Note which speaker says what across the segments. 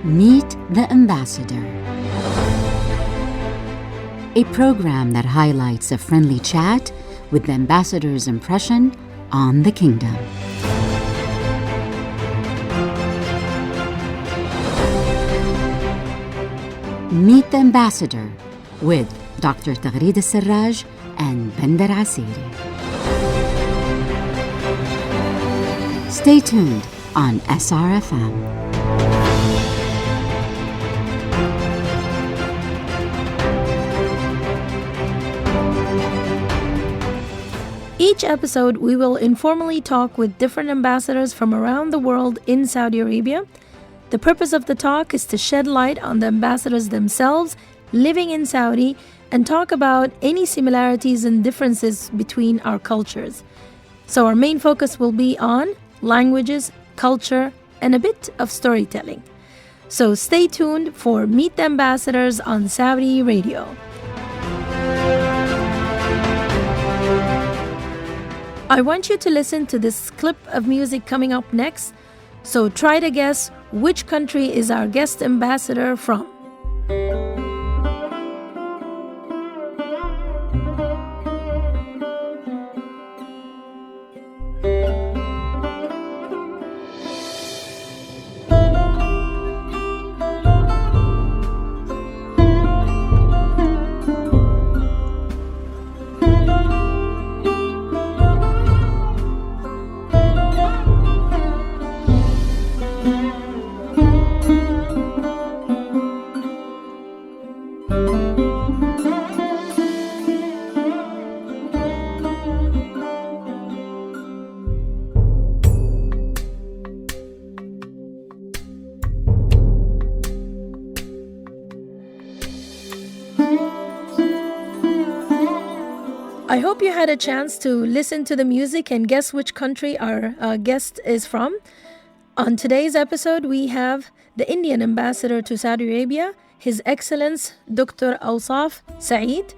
Speaker 1: Meet the Ambassador, a program that highlights a friendly chat with the ambassador's impression on the kingdom. Meet the Ambassador with Dr. Taghreed Al-Sarraj and Bandar Asiri. Stay tuned on SRFM.
Speaker 2: Each episode, we will informally talk with different ambassadors from around the world in Saudi Arabia. The purpose of the talk is to shed light on the ambassadors themselves living in Saudi and talk about any similarities and differences between our cultures. So our main focus will be on languages, culture, and a bit of storytelling. So stay tuned for Meet the Ambassadors on Saudi Radio. I want you to listen to this clip of music coming up next. So try to guess which country is our guest ambassador from. I hope you had a chance to listen to the music and guess which country our guest is from. On today's episode, we have the Indian ambassador to Saudi Arabia, His Excellence Dr. Awsaf Saeed,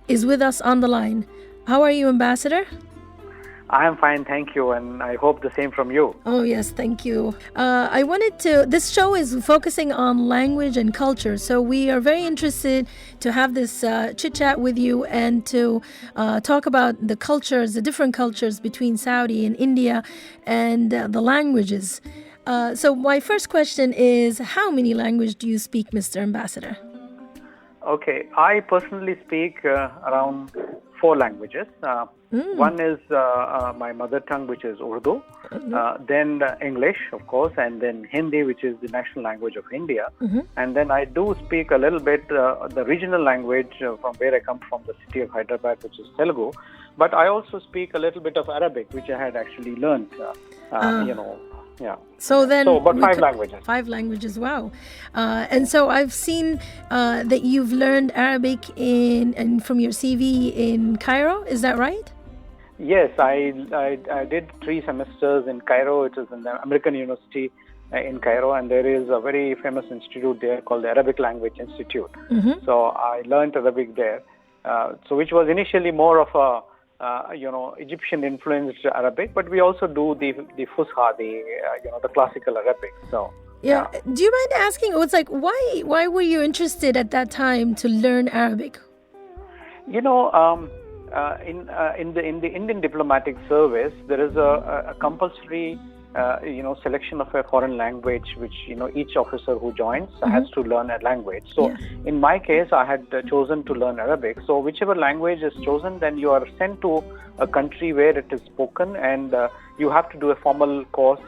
Speaker 2: is with us on the line. How are you, Ambassador?
Speaker 3: I am fine, thank you, and I hope the same from you.
Speaker 2: Oh, yes, thank you. This show is focusing on language and culture, so we are very interested to have this chit-chat with you and to talk about the cultures, the different cultures between Saudi and India and the languages. So my first question is, how many languages do you speak, Mr. Ambassador?
Speaker 3: Okay, I personally speak around 4 languages. One is my mother tongue, which is Urdu, then English, of course, and then Hindi, which is the national language of India. And then I do speak a little bit the regional language from where I come from, the city of Hyderabad, which is Telugu. But I also speak a little bit of Arabic, which I had actually learned, Yeah.
Speaker 2: So
Speaker 3: about 5 languages.
Speaker 2: 5 languages, wow. And so I've seen that you've learned Arabic from your CV in Cairo, is that right?
Speaker 3: Yes, I did 3 semesters in Cairo. It is in the American University in Cairo, and there is a very famous institute there called the Arabic Language Institute. So I learned Arabic there, which was initially more of a Egyptian-influenced Arabic, but we also do the Fusha, the classical Arabic. So
Speaker 2: yeah. Do you mind asking? It's like why were you interested at that time to learn Arabic?
Speaker 3: In the Indian diplomatic service, there is a compulsory selection of a foreign language, which each officer who joins has to learn a language. So in my case, I had chosen to learn Arabic. So whichever language is chosen, then you are sent to a country where it is spoken, and you have to do a formal course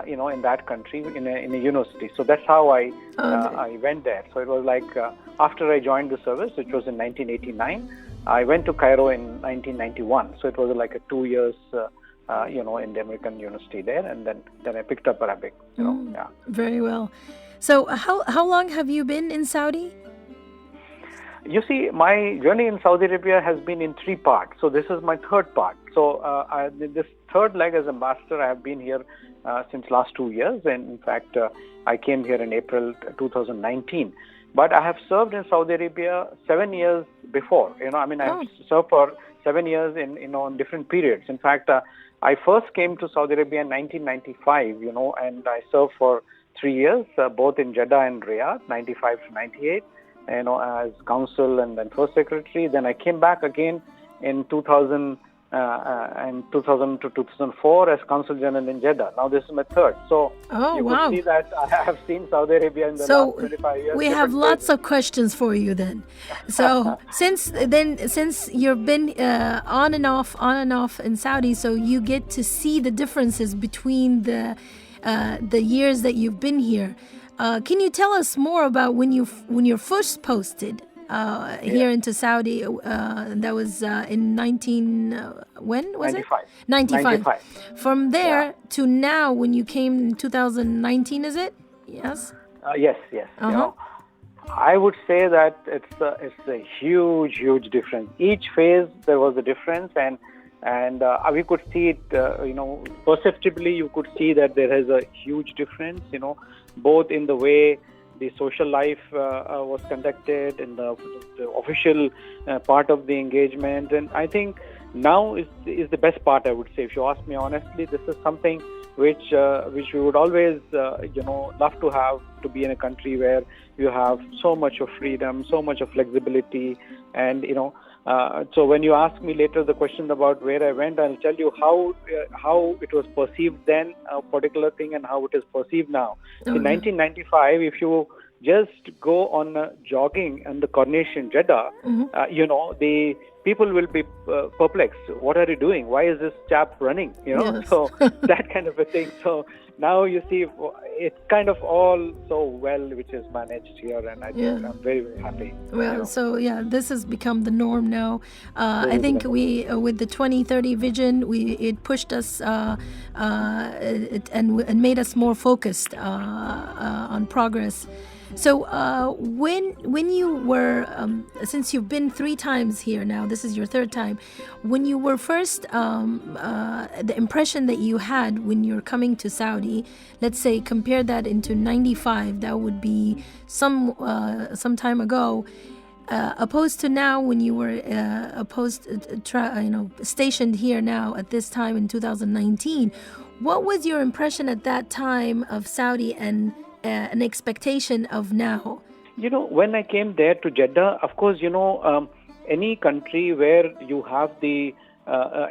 Speaker 3: in that country in a university. So that's how I went there. So it was like after I joined the service, which was in 1989, I went to Cairo in 1991. So it was like a 2 years in the American University there, and then I picked up Arabic. Yeah.
Speaker 2: Very well. So how long have you been in Saudi?
Speaker 3: You see, my journey in Saudi Arabia has been in 3 parts. So this is my 3rd part. So this 3rd leg as ambassador, I have been here since last 2 years, and in fact, I came here in April 2019. But I have served in Saudi Arabia 7 years before. I have served for 7 years in different periods. In fact, I first came to Saudi Arabia in 1995, and I served for 3 years, both in Jeddah and Riyadh, 95 to 98, as consul and then first secretary. Then I came back again in 2000 and 2000 to 2004 as Consul General in Jeddah. Now this is my third. So you
Speaker 2: wow.
Speaker 3: could see that I have seen Saudi Arabia in the last 25 years.
Speaker 2: We have lots of questions for you then. So since you've been on and off in Saudi, so you get to see the differences between the years that you've been here. Can you tell us more about when you're first posted here into Saudi? That was in when was
Speaker 3: 95.
Speaker 2: it? 95. From there to now, when you came in 2019, is it? Yes.
Speaker 3: Yes. I would say that it's a huge difference. Each phase there was a difference, and we could see it. Perceptibly, you could see that there is a huge difference. Both in the way the social life was conducted, in the official part of the engagement, and I think now is the best part. I would say, if you ask me honestly, this is something which we would always love to have, to be in a country where you have so much of freedom, so much of flexibility, and so when you ask me later the question about where I went, I'll tell you how it was perceived then, a particular thing, and how it is perceived now. Okay. In 1995, if you just go on jogging in the Coronation Jeddah, the people will be perplexed. What are you doing? Why is this chap running?
Speaker 2: Yes.
Speaker 3: So that kind of a thing. So now you see it's kind of all so well which is managed here, and I think I'm very, very happy.
Speaker 2: Well, so this has become the norm now. I think we with the 2030 vision, it pushed us and made us more focused on progress. So when you were, since you've been 3 times here now, this is your 3rd time, when you were first, the impression that you had when you're coming to Saudi, let's say compare that into 95, that would be some time ago, opposed to now when you were stationed here now at this time in 2019, what was your impression at that time of Saudi and an expectation of now?
Speaker 3: When I came there to Jeddah, of course, any country where you have the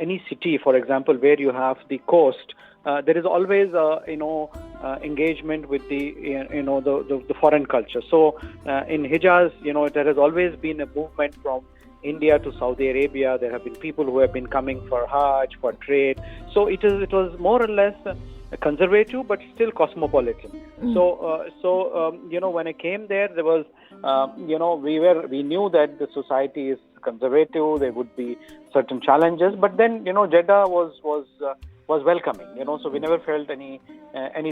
Speaker 3: any city, for example, where you have the coast, there is always engagement with the foreign culture. So in Hijaz, there has always been a movement from India to Saudi Arabia. There have been people who have been coming for Hajj, for trade. So it was more or less conservative, but still cosmopolitan. So when I came there was we knew that the society is conservative. There would be certain challenges, but then Jeddah was welcoming. So we never felt any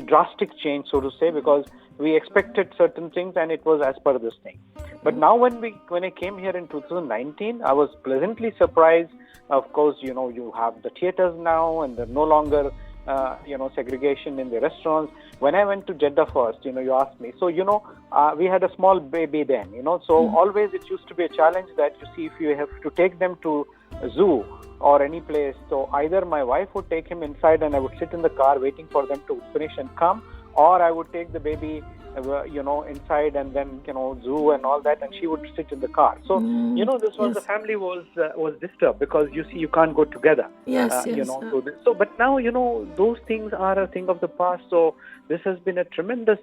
Speaker 3: drastic change, so to say, because we expected certain things and it was as per this thing. But now when I came here in 2019, I was pleasantly surprised. Of course, you have the theaters now, and they're no longer segregation in the restaurants. When I went to Jeddah first, you asked me. So, we had a small baby then, So always it used to be a challenge that you see if you have to take them to a zoo or any place. So either my wife would take him inside and I would sit in the car waiting for them to finish and come, or I would take the baby inside and then zoo and all that, and she would sit in the car. So this was the family was disturbed because you see you can't go together. So but now those things are a thing of the past. So this has been a tremendous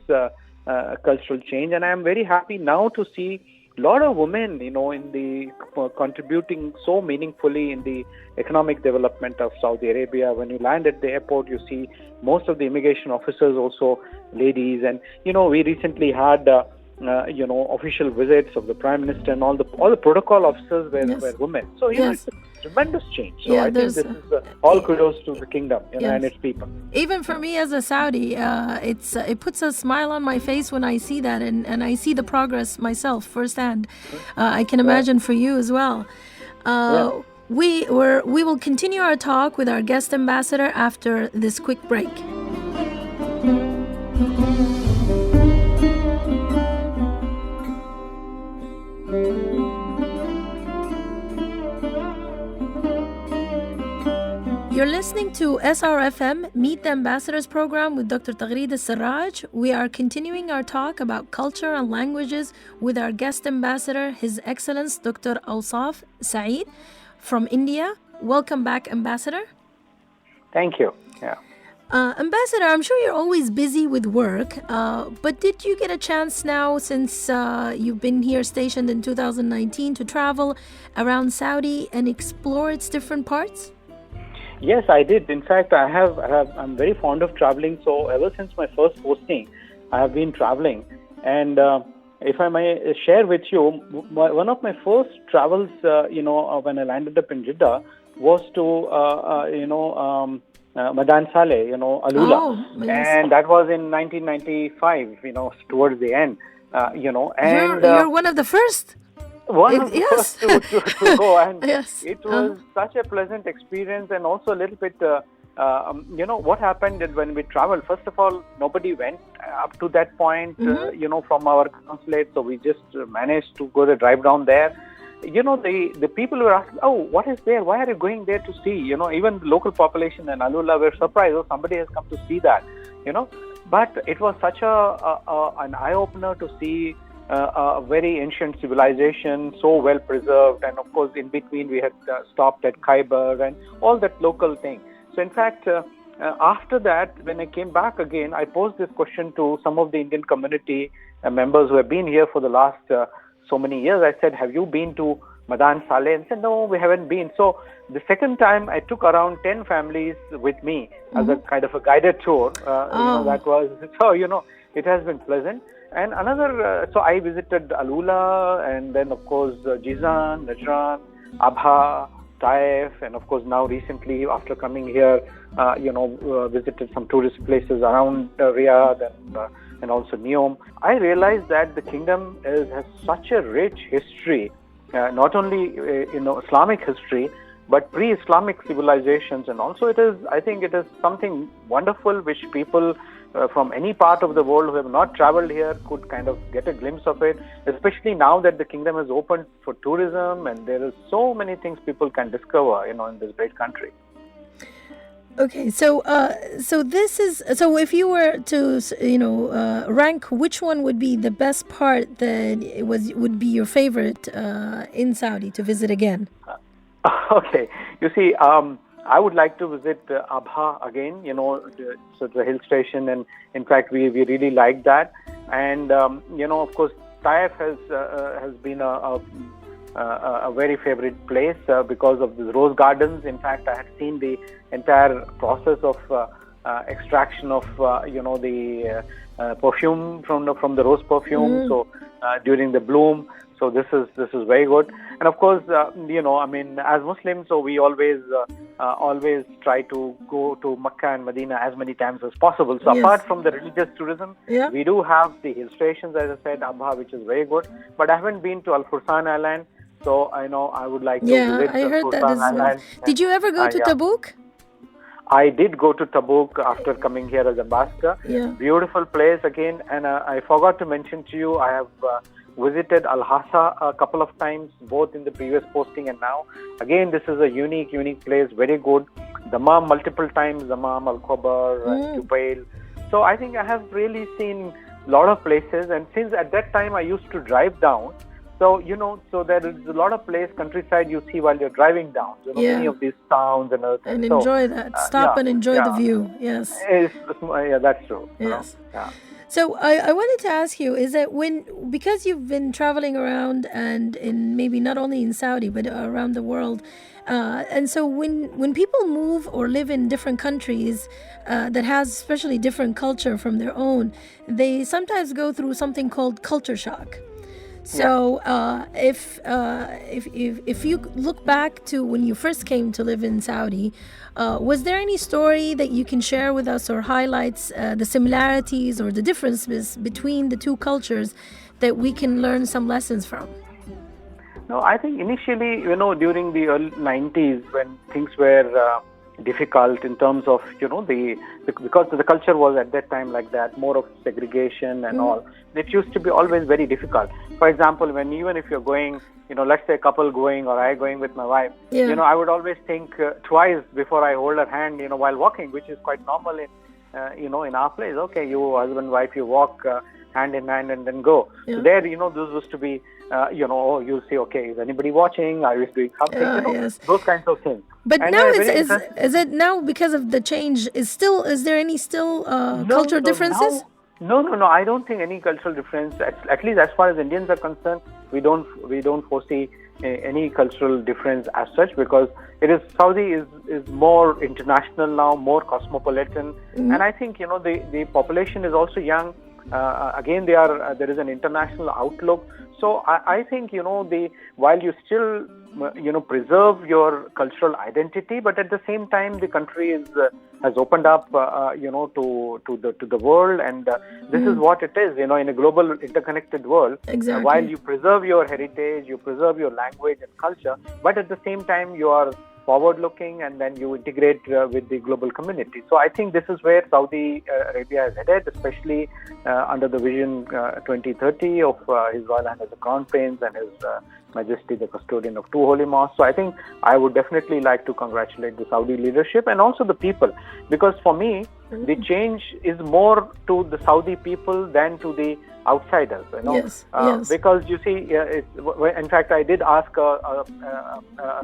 Speaker 3: cultural change, and I am very happy now to see a lot of women in the contributing so meaningfully in the economic development of Saudi Arabia. When you land at the airport, you see most of the immigration officers also ladies, and we recently had official visits of the Prime Minister, and all the protocol officers were women. So it's a tremendous change. So I think this is all kudos to the kingdom and its people.
Speaker 2: Even for me as a Saudi, it puts a smile on my face when I see that, and I see the progress myself firsthand. I can imagine for you as well. We will continue our talk with our guest ambassador after this quick break. You're listening to SRFM, Meet the Ambassadors program with Dr. Taghreed Al-Sarraj. We are continuing our talk about culture and languages with our guest ambassador, His Excellence Dr. Awsaf Saeed from India. Welcome back, Ambassador.
Speaker 3: Thank you. Yeah.
Speaker 2: Ambassador, I'm sure you're always busy with work, but did you get a chance now, since you've been here stationed in 2019, to travel around Saudi and explore its different parts?
Speaker 3: Yes, I did. In fact, I'm very fond of traveling. So ever since my first posting, I have been traveling. And if I may share with you, one of my first travels, when I landed up in Jeddah, was to, Madan Saleh, Alula.
Speaker 2: Oh, yes.
Speaker 3: And that was in 1995, towards the end, And
Speaker 2: You're one of the first.
Speaker 3: One of the
Speaker 2: Yes.
Speaker 3: first to go, and
Speaker 2: Yes.
Speaker 3: it was such a pleasant experience, and also a little bit, what happened is when we traveled, first of all, nobody went up to that point, from our consulate, so we just managed to go the drive down there. The people were asking, oh, what is there? Why are you going there to see? Even the local population in Alula were surprised, oh, somebody has come to see that, But it was such an eye-opener to see a very ancient civilization, so well preserved, and of course in between we had stopped at Khyber and all that local thing. So in fact, after that, when I came back again, I posed this question to some of the Indian community members who have been here for the last so many years. I said, have you been to Madan Saleh? And said, no, we haven't been. So the second time I took around 10 families with me as a kind of a guided tour. It has been pleasant. And another, so I visited Alula, and then of course Jizan, Najran, Abha, Taif, and of course now recently after coming here, visited some tourist places around Riyadh and also Neom. I realized that the kingdom has such a rich history, not only Islamic history, but pre-Islamic civilizations, and also I think it is something wonderful which people from any part of the world who have not traveled here could kind of get a glimpse of it, especially now that the kingdom has opened for tourism, and there are so many things people can discover, in this great country.
Speaker 2: Okay, so if you were to rank which one would be the best part that would be your favorite in Saudi to visit again?
Speaker 3: Okay, you see, I would like to visit Abha again, so the hill station, and in fact we really like that. And of course Taif has been a very favorite place because of the rose gardens. In fact, I had seen the entire process of extraction of the perfume from the rose perfume. So during the bloom. So this is very good. And of course, as Muslims, so we always try to go to Makkah and Medina as many times as possible. So apart from the religious tourism, we do have the hill stations, as I said, Abha, which is very good. But I haven't been to Al Fursan Island, so I would like to visit
Speaker 2: I heard
Speaker 3: Al
Speaker 2: that
Speaker 3: Fursan
Speaker 2: as well.
Speaker 3: Island.
Speaker 2: Did you ever go to Tabuk?
Speaker 3: I did go to Tabuk after coming here as ambassador.
Speaker 2: Yeah.
Speaker 3: Beautiful place again. And I forgot to mention to you, I have visited Al-Hasa a couple of times, both in the previous posting and now. Again, this is a unique place, very good. Dammam multiple times, Dammam, Al-Khobar, Jubail. So I think I have really seen a lot of places. And since at that time I used to drive down, so there is a lot of countryside you see while you're driving down. Many of these towns and other things.
Speaker 2: And enjoy that. Stop and enjoy the view. Yes.
Speaker 3: That's true.
Speaker 2: Yes. So I wanted to ask you, is that because you've been traveling around and in maybe not only in Saudi but around the world, and so when people move or live in different countries that has especially different culture from their own, they sometimes go through something called culture shock. So if you look back to when you first came to live in Saudi, was there any story that you can share with us or highlights the similarities or the differences between the two cultures that we can learn some lessons from?
Speaker 3: No, I think initially, during the early 90s when things were difficult in terms of, because the culture was at that time like that, more of segregation and all. It used to be always very difficult. For example, even if you're going, let's say a couple going or I going with my wife, I would always think twice before I hold her hand, while walking, which is quite normal in our place. Okay, you husband, wife, you walk hand in hand and then go. So there, this used to be, you'll say, okay, is anybody watching? Are you doing something?
Speaker 2: Yes.
Speaker 3: Those kinds of things.
Speaker 2: But and now is it now because of the change? Is there any cultural differences?
Speaker 3: No. I don't think any cultural difference. At least as far as Indians are concerned, we don't foresee any cultural difference as such, because Saudi is more international now, more cosmopolitan, and I think the population is also young. Again, there is an international outlook. So I think while you still preserve your cultural identity, but at the same time the country has opened up to the world, and this is what it is, in a global interconnected world.
Speaker 2: Exactly.
Speaker 3: While you preserve your heritage, you preserve your language and culture, but at the same time you are forward-looking, and then you integrate with the global community. So I think this is where Saudi Arabia is headed, especially under the Vision 2030 of His Royal Highness the Crown Prince and His Majesty the Custodian of Two Holy Mosques. So I think I would definitely like to congratulate the Saudi leadership and also the people, because for me, the change is more to the Saudi people than to the outsiders,
Speaker 2: Yes.
Speaker 3: Because you see, in fact, I did ask a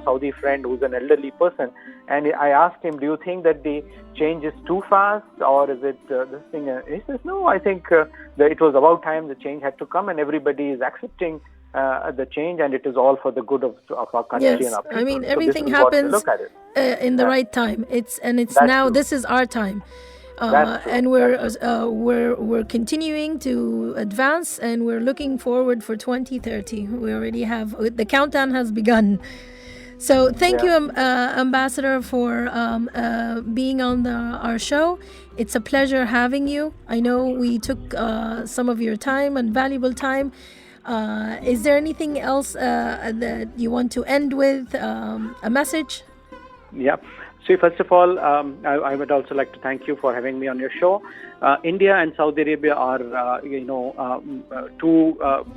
Speaker 3: Saudi friend who's an elderly person, and I asked him, do you think that the change is too fast, or is it this thing? He says, no, I think that it was about time the change had to come, and everybody is accepting the change, and it is all for the good of our country and our people.
Speaker 2: I mean, everything happens in the right time. It's now, true. This is our time. And we're continuing to advance, and we're looking forward for 2030. We already have the countdown has begun. So thank you, Ambassador, for being on our show. It's a pleasure having you. I know we took some of your time and valuable time. Is there anything else that you want to end with? A message?
Speaker 3: Yeah. So first of all, I would also like to thank you for having me on your show. India and Saudi Arabia are, two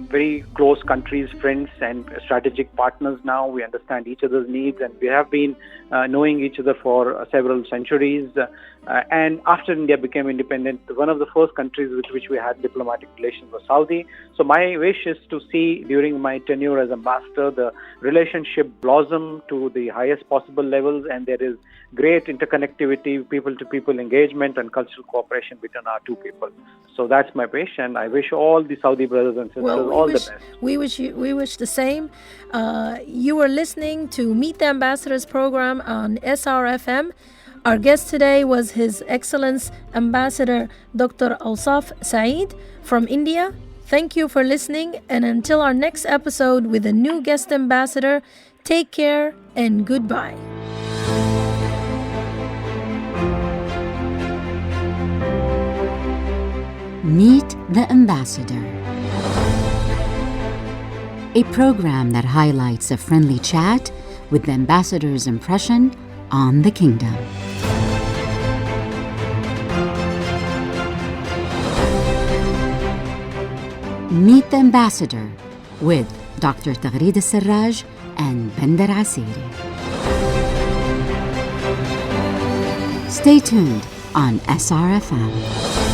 Speaker 3: very close countries, friends and strategic partners now. We understand each other's needs, and we have been knowing each other for several centuries. And after India became independent, one of the first countries with which we had diplomatic relations was Saudi. So my wish is to see during my tenure as ambassador the relationship blossom to the highest possible levels, and there is great interconnectivity, people-to-people engagement and cultural cooperation between our two people. So that's my wish, and I wish all the Saudi brothers and sisters all the best.
Speaker 2: We wish the same. You are listening to Meet the Ambassadors program on SRFM. Our guest today was His Excellence Ambassador Dr. Awsaf Saeed from India. Thank you for listening, and until our next episode with a new guest ambassador, take care and goodbye.
Speaker 1: Meet the Ambassador, a program that highlights a friendly chat with the ambassador's impression on the kingdom. Meet the Ambassador with Dr. Taghreed Al-Sarraj and Bandar Asiri. Stay tuned on SRFM.